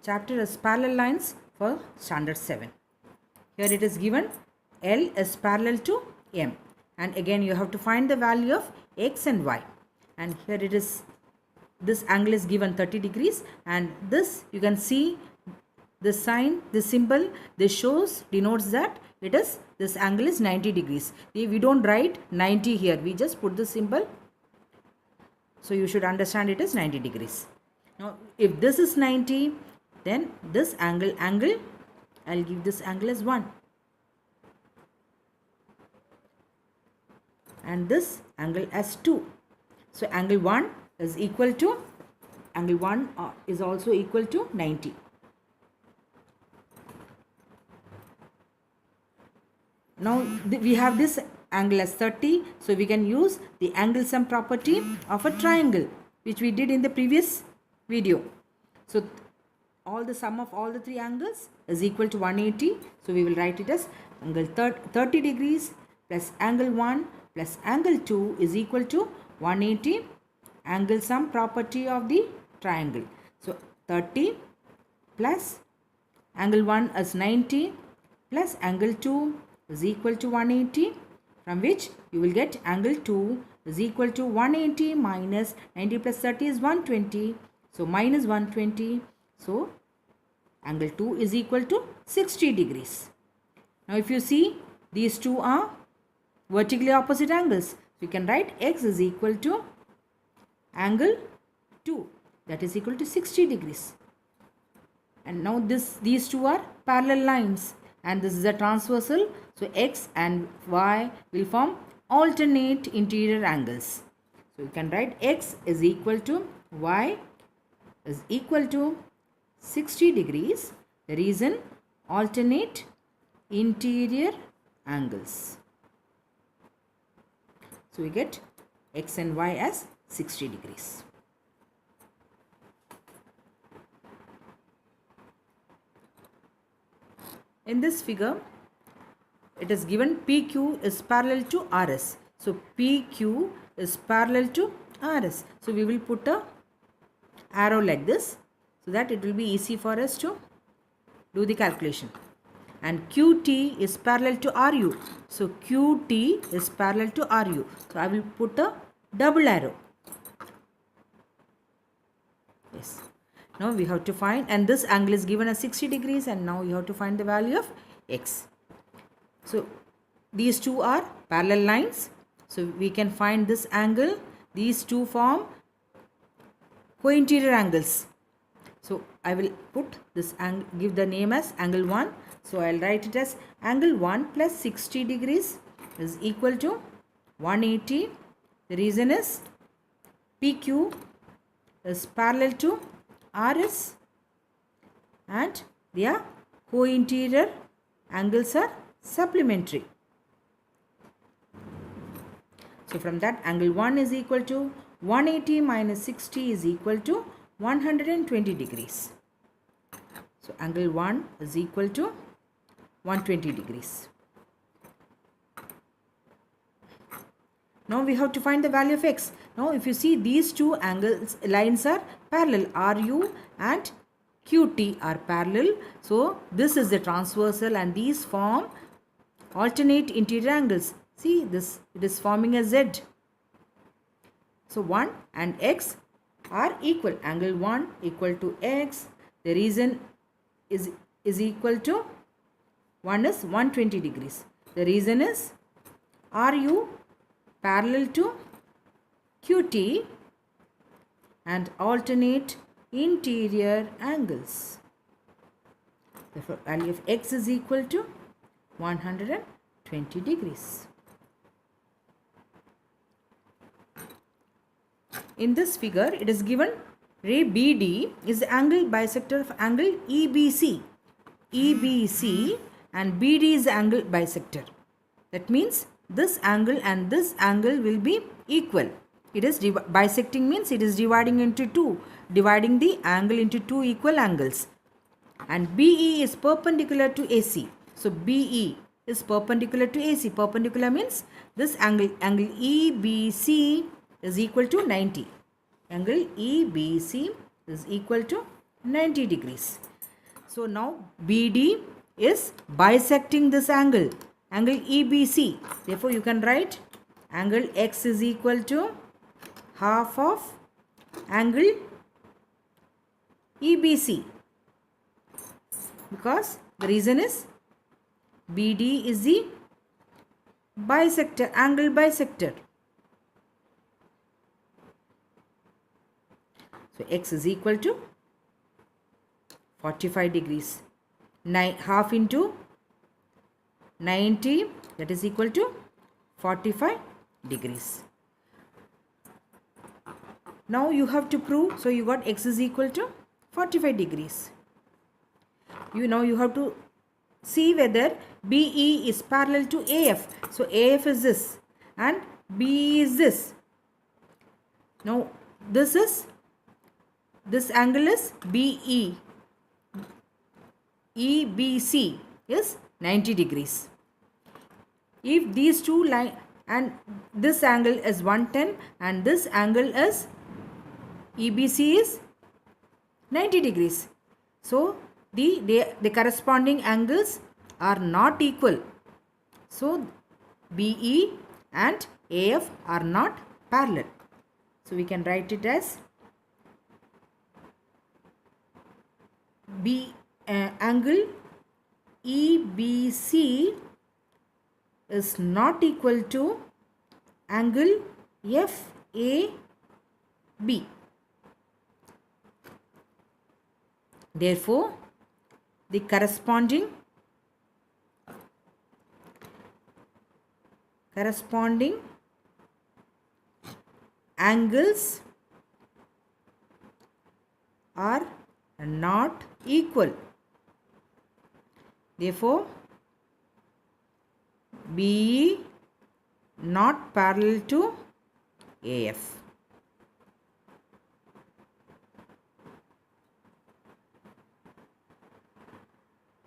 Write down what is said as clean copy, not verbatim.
chapter is parallel lines for standard 7. Here it is given L is parallel to M, and again you have to find the value of X and Y, and here it is, this angle is given 30 degrees, and this you can see the sign, the symbol, this denotes that it is, this angle is 90 degrees. We don't write 90 here, we just put the symbol, so you should understand it is 90 degrees. Now if this is 90, then this angle, I'll give this angle as 1, and this angle as 2. So angle 1 is equal to, angle 1 is also equal to 90. Now we have this angle as 30, so we can use the angle sum property of a triangle, which we did in the previous video. So all the sum of all the three angles is equal to 180, so we will write it as angle 30 degrees plus angle 1 plus angle 2 is equal to 180, angle sum property of the triangle. So 30 plus angle 1 is 90 plus angle 2 is equal to 180, from which you will get angle 2 is equal to 180 minus 90 plus 30 is 120, so minus 120, so angle 2 is equal to 60 degrees. Now if you see, these two are vertically opposite angles, so you can write X is equal to angle 2, that is equal to 60 degrees. And now these two are parallel lines, and this is a transversal, so X and Y will form alternate interior angles. So you can write X is equal to Y is equal to 60 degrees. The reason, alternate interior angles. So we get X and Y as 60 degrees. In this figure, it is given PQ is parallel to RS. So PQ is parallel to RS. So we will put a arrow like this, so that it will be easy for us to do the calculation. And QT is parallel to RU. So QT is parallel to RU. So I will put a double arrow. Yes. Now we have to find, and this angle is given as 60 degrees, and now you have to find the value of X. So these two are parallel lines. So we can find this angle. These two form co-interior angles. So I will put this angle, give the name as angle 1. So I will write it as angle 1 plus 60 degrees is equal to 180. The reason is PQ is parallel to RS, and their co-interior angles are supplementary. So from that, angle 1 is equal to 180 minus 60 is equal to 120 degrees. So angle 1 is equal to 120 degrees. Now we have to find the value of X. Now if you see, these two lines are parallel, RU and QT are parallel. So this is the transversal, and these form alternate interior angles. See this, it is forming a Z. So 1 and X are equal. Angle 1 equal to X. The reason is equal to 1 is 120 degrees. The reason is RU parallel to QT and alternate interior angles. The value of X is equal to 120 degrees. In this figure, it is given ray BD is the angle bisector of angle EBC. EBC and BD is the angle bisector. That means this angle and this angle will be equal. It is bisecting means it is dividing into two, dividing the angle into two equal angles. And BE is perpendicular to AC. So BE is perpendicular to AC. Perpendicular means this angle EBC is equal to 90. Angle EBC is equal to 90 degrees. So now BD is bisecting this angle EBC. Therefore you can write angle X is equal to half of angle EBC, because the reason is BD is the bisector, angle bisector. So X is equal to 45 degrees. Half into 90, that is equal to 45 degrees. Now you have to prove, so you got X is equal to 45 degrees. Now you have to see whether BE is parallel to AF. So AF is this and BE is this. Now this angle is BE. EBC is 90 degrees. If these two lines, and this angle is 110 and this angle is EBC is 90 degrees. So the corresponding angles are not equal. So BE and AF are not parallel. So we can write it as angle EBC is not equal to angle FAB. Therefore, the corresponding angles are not equal. Therefore, BE not parallel to AF.